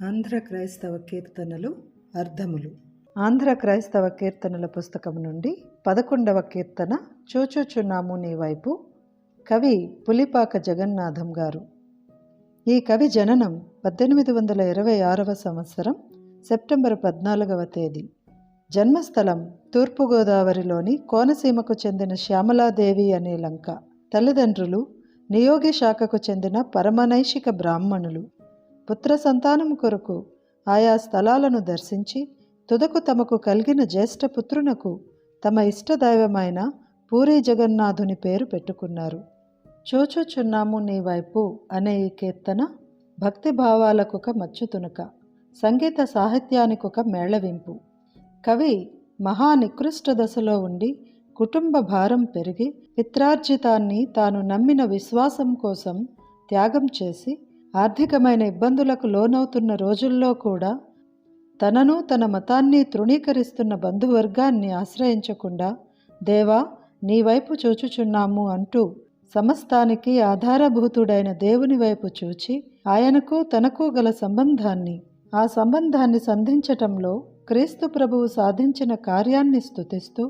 ఆంధ్ర క్రైస్తవ కీర్తనలు అర్థములు. ఆంధ్ర క్రైస్తవ కీర్తనల పుస్తకం నుండి 11వ కీర్తన చూచుచున్నాము నీ వైపు. కవి పులిపాక జగన్నాథం గారు. ఈ కవి జననం 1826వ సంవత్సరం సెప్టెంబర్ 14వ తేదీ. జన్మస్థలం తూర్పుగోదావరిలోని కోనసీమకు చెందిన శ్యామలాదేవి అనే లంక. తల్లిదండ్రులు నియోగి శాఖకు చెందిన పరమనైషిక బ్రాహ్మణులు. పుత్ర సంతానం కొరకు ఆయా స్థలాలను దర్శించి తుదకు తమకు కలిగిన జ్యేష్ఠపుత్రునకు తమ ఇష్టదైవమైన పూరీ జగన్నాథుని పేరు పెట్టుకున్నారు. చూచుచున్నాము నీ వైపు అనే ఈ కీర్తన భక్తి భావాలకొక మచ్చుతునక, సంగీత సాహిత్యానికొక మేళవింపు. కవి మహానికృష్ట దశలో ఉండి కుటుంబ భారం పెరిగి పిత్రార్జితాన్ని తాను నమ్మిన విశ్వాసం కోసం త్యాగం చేసి ఆర్థికమైన ఇబ్బందులకు లోనవుతున్న రోజుల్లో కూడా తనను తన మతాన్ని తృణీకరిస్తున్న బంధువర్గాన్ని ఆశ్రయించకుండా దేవా నీ వైపు చూచుచున్నాము అంటూ సమస్తానికి ఆధారభూతుడైన దేవుని వైపు చూచి ఆయనకు తనకు గల ఆ సంబంధాన్ని సంధించటంలో క్రీస్తు ప్రభువు సాధించిన కార్యాన్ని స్తుతిస్తూ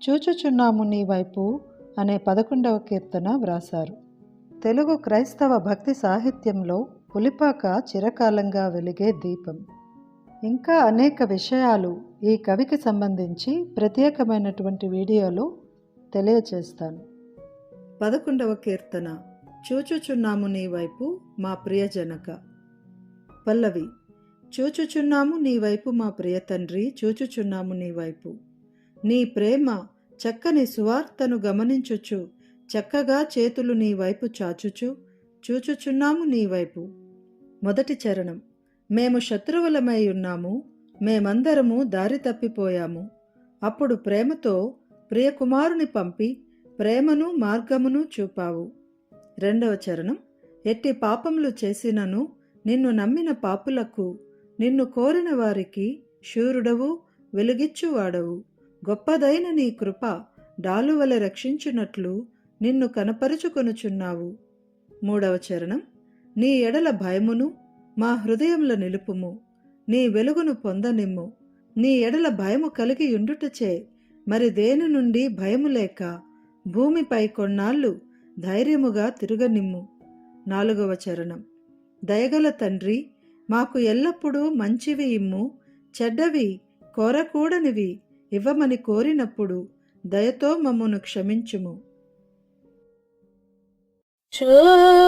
చూచుచున్నాము నీ వైపు అనే 11వ కీర్తన వ్రాసారు. తెలుగు క్రైస్తవ భక్తి సాహిత్యంలో పులిపాక చిరకాలంగా వెలిగే దీపం. ఇంకా అనేక విషయాలు ఈ కవికి సంబంధించి ప్రత్యేకమైనటువంటి వీడియోలో తెలియచేస్తాను. 11వ కీర్తన చూచుచున్నాము నీ వైపు మా ప్రియజనక. పల్లవి. చూచుచున్నాము నీ వైపు మా ప్రియ తండ్రి, చూచుచున్నాము నీ వైపు. నీ ప్రేమ చక్కని సువార్తను గమనించుచు చక్కగా చేతులు నీ వైపు చాచుచు చూచుచున్నాము నీ వైపు. మొదటి చరణం. మేము శత్రువులమై ఉన్నాము, మేమందరము దారి తప్పిపోయాము. అప్పుడు ప్రేమతో ప్రియకుమారుని పంపి ప్రేమను మార్గమును చూపావు. రెండవ చరణం. ఎట్టి పాపములు చేసినను నిన్ను నమ్మిన పాపులకు, నిన్ను కోరిన వారికి శూరుడవు, వెలుగిచ్చువాడవు. గొప్పదైన నీ కృప డాలువల రక్షించునట్లు నిన్ను కనపరుచుకొనుచున్నావు. మూడవ చరణం. నీ ఎడల భయమును మా హృదయంలో నిలుపుము, నీ వెలుగును పొందనిమ్ము. నీ ఎడల భయము కలిగి ఉండుటచే మరి దేని నుండి భయము లేక భూమిపై కొన్నాళ్ళు ధైర్యముగా తిరగనిమ్ము. నాలుగవ చరణం. దయగల తండ్రి, మాకు ఎల్లప్పుడూ మంచివి ఇమ్ము, చెడ్డవి కోరకూడనివి ఇవ్వమని కోరినప్పుడు దయతో మమ్మను క్షమించుము.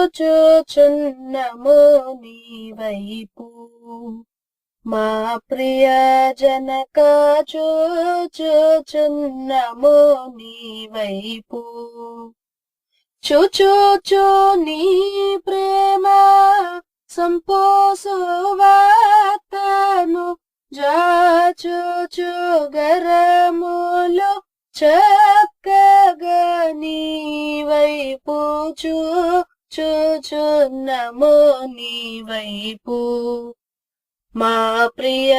చూచుచున్నము నీ వైపు మా ప్రియ జనక, చూచుచున్నము నీ వైపు. చూచూచు నీ ప్రేమ సంపోసు వార్తను జాచుచు గరములు చక్కగా నీ వైపు చూచుచున్నము నీ వైపు. మా ప్రియ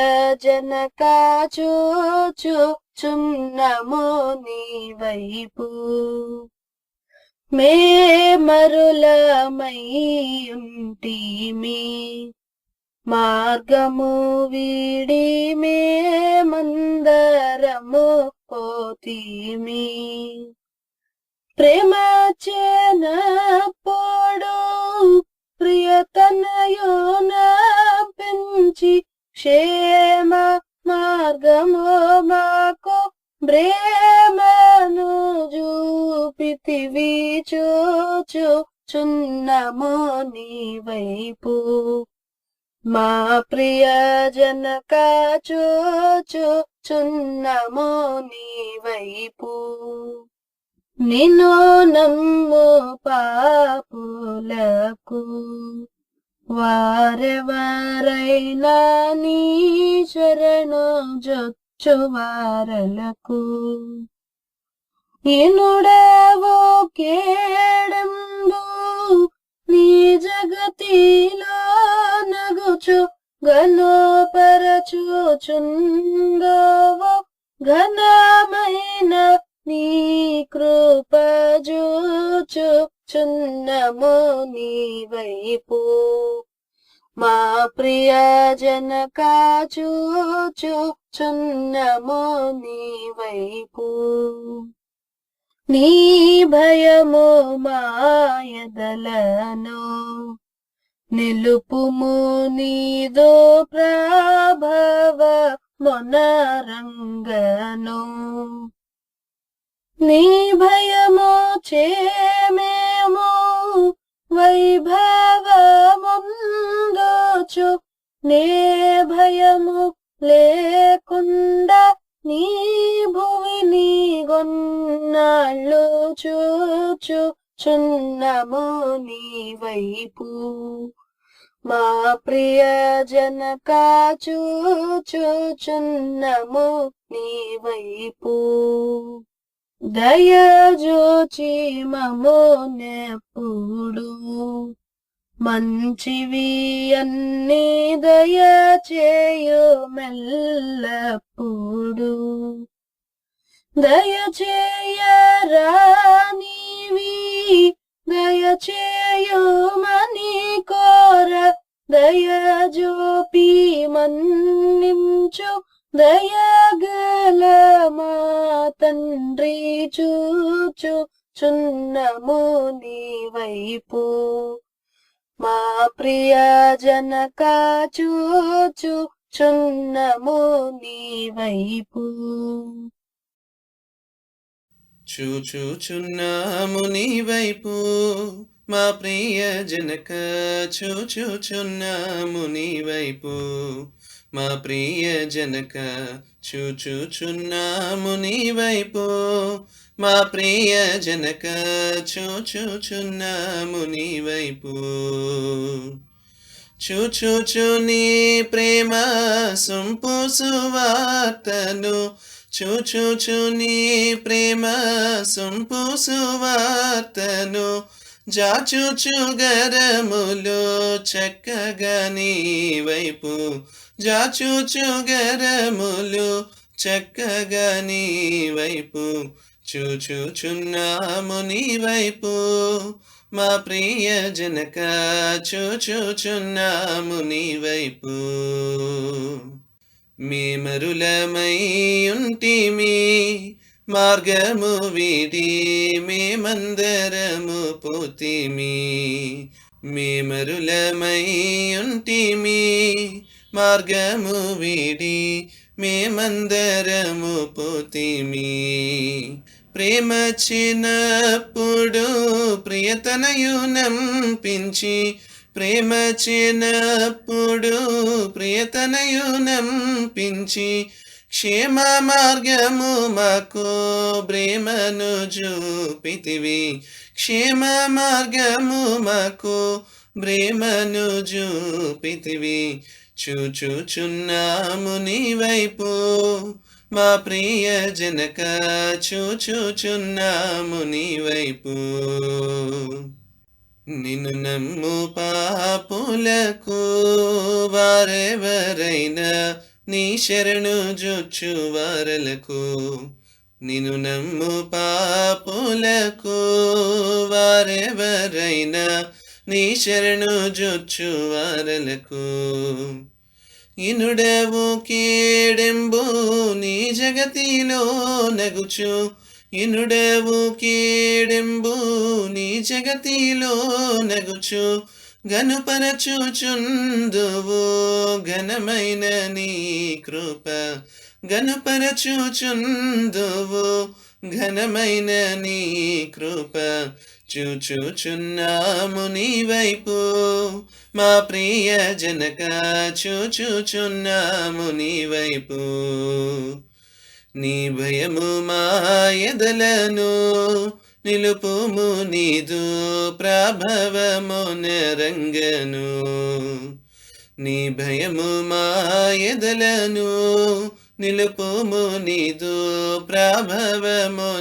జనక, చూచుచున్నము నీ వైపు. మే మరులమై ఉంటిమి, మార్గము వీడి మేమందరము పోతిమి. ప్రేమ చేనప్పుడు ప్రియతనయున పెంచి క్షేమ మార్గము మాకు ప్రేమను చూపితివి. చూచుచున్నము నీ వైపు. మా ప్రియ జనక, చూచుచున్నము నీ వైపు. నిన్ను నమ్ము పాపులకు వారెవరైనా నీ శరణు జొచ్చువారలకు. ఈనుడవో కేడంబు నీ జగతిలో నగుచు గనుపరచుచుందోవో ఘనమైన నీ కృప చూచుచున్నము నీ వైపు. మా ప్రియ జనక చూచుచున్నము నీ వైపు. నీ భయము మాయదలను నిలుపుము, నీదో ప్రభవ మొనరంగను. నీ భయము చేమేము వైభవముందోచు, నే భయము లేకుండా నీ భువిని గొన్నాళ్ళు చూచుచున్నము నీ వైపు. మా ప్రియ జనక చూచుచున్నము నీ వైపు. దయజోచి మము నెప్పుడు మంచివి అన్ని దయచేయు మెల్లప్పుడు. దయచేయరానివి దయచేయుమని కోర, దయజోపి మన్నించు దయగల మా తండ్రి చూచుచున్నము నీ వైపు. మా ప్రియ జనక చూచుచున్నము నీ వైపు. చూచుచున్నాము నీ వైపు, మా ప్రియ జనక చూచుచున్నాము నీ వైపు. మా ప్రియ జనక చూచుచున్నాము నీ వైపు. మా ప్రియ జనక చూచుచున్నాము నీ వైపు. చూచుచు నీ ప్రేమ సొంపు సువార్తను, చూచుచు నీ ప్రేమ సొంపు సువార్తను, జాచుచు గరములు చక్కగా నీ వైపు. జాచుచు గరములు చక్కగా నీ వైపు. చూచుచున్నాము నీ వైపు. మా ప్రియ జనక చూచుచున్నాము నీ వైపు. మేమరులమై ఉంటిమి మార్గము వీడి మేమందరము పోతిమి. మేమరులమై ఉంటిమి మార్గము వీడి మేమందరము పోతిమి. ప్రేమ చిన్నప్పుడు ప్రియతనయు నంపించి, ప్రేమ చిన్నప్పుడు ప్రియతనయు నంపించి, క్షేమ మార్గము మాకు ప్రేమను చూపితివి. క్షేమ మార్గము మాకు ప్రేమను చూపితివి. చూచుచున్నాము నీ వైపు. మా ప్రియ జనక చూచుచున్నాము నీ వైపు. నిన్ను నమ్ము పాపులకు వారెవరైనా నీ శరణు జొచ్చు వారలకు. నిన్ను నమ్ము పాపులకు వారెవరైనా నీ శరణు జొచ్చు వారలకు. ఇనుడవు కేడెంబు నీ జగతిలో నగుచు, ఇనుడవు కేడెంబు నీ జగతిలో నగుచు, గనుపరచుచుందువు ఘనమైన నీ కృప. గనుపరచుచుందువు ఘనమైన నీ కృప. చూచుచున్నాము నీ వైపు. మా ప్రియ జనక చూచుచున్నాము నీ వైపు. నీ భయము మా ఎదలను నిలుపుము, నీదు ప్రభవమునరంగను. నీ భయము మా ఎదలను నిలుపుము, నీదు ప్రభవమునరంగను.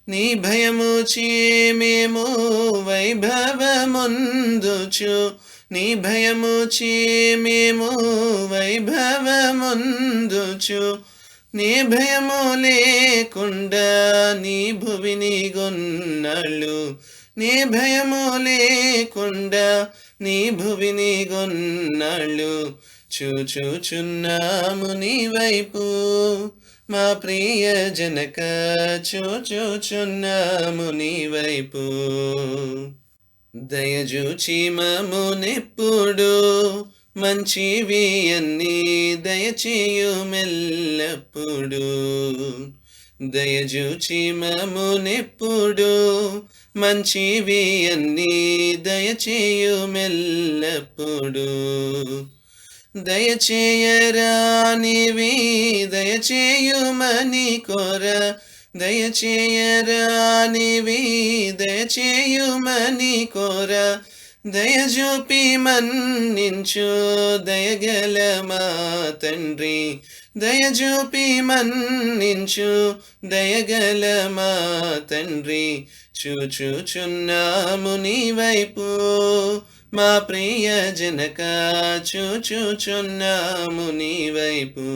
నీ భయము చేమేము వైభవముందుచు, నీ భయము చేమేము వైభవముందుచు, నీ భయము లేకుండా నీ భువిని గొన్నాళ్ళు, నీ భయము లేకుండా నీ భువిని గొన్నాళ్ళు, చూచుచున్నాము నీ వైపు మా ప్రియ జనక, చూచుచున్నాము నీ వైపు. దయచూచి మమ్మునెప్పుడు మంచివి అన్నీ దయచేయు మెల్లప్పుడు, దయచూచి మమ్మునెప్పుడు మంచివి అన్నీ దయచేయు మెల్లప్పుడు. దయచేయరానివి దయచేయుమని కోర, దయచేయరానివి దయచేయుమని కోర, దయచూపి మన్నించు దయగల మా తండ్రి, దయచూపి మన్నించు దయగల మా తండ్రి, చూచుచున్నాము నీ వైపు మా ప్రియ జనక, చూచుచున్నాము నీ వైపు.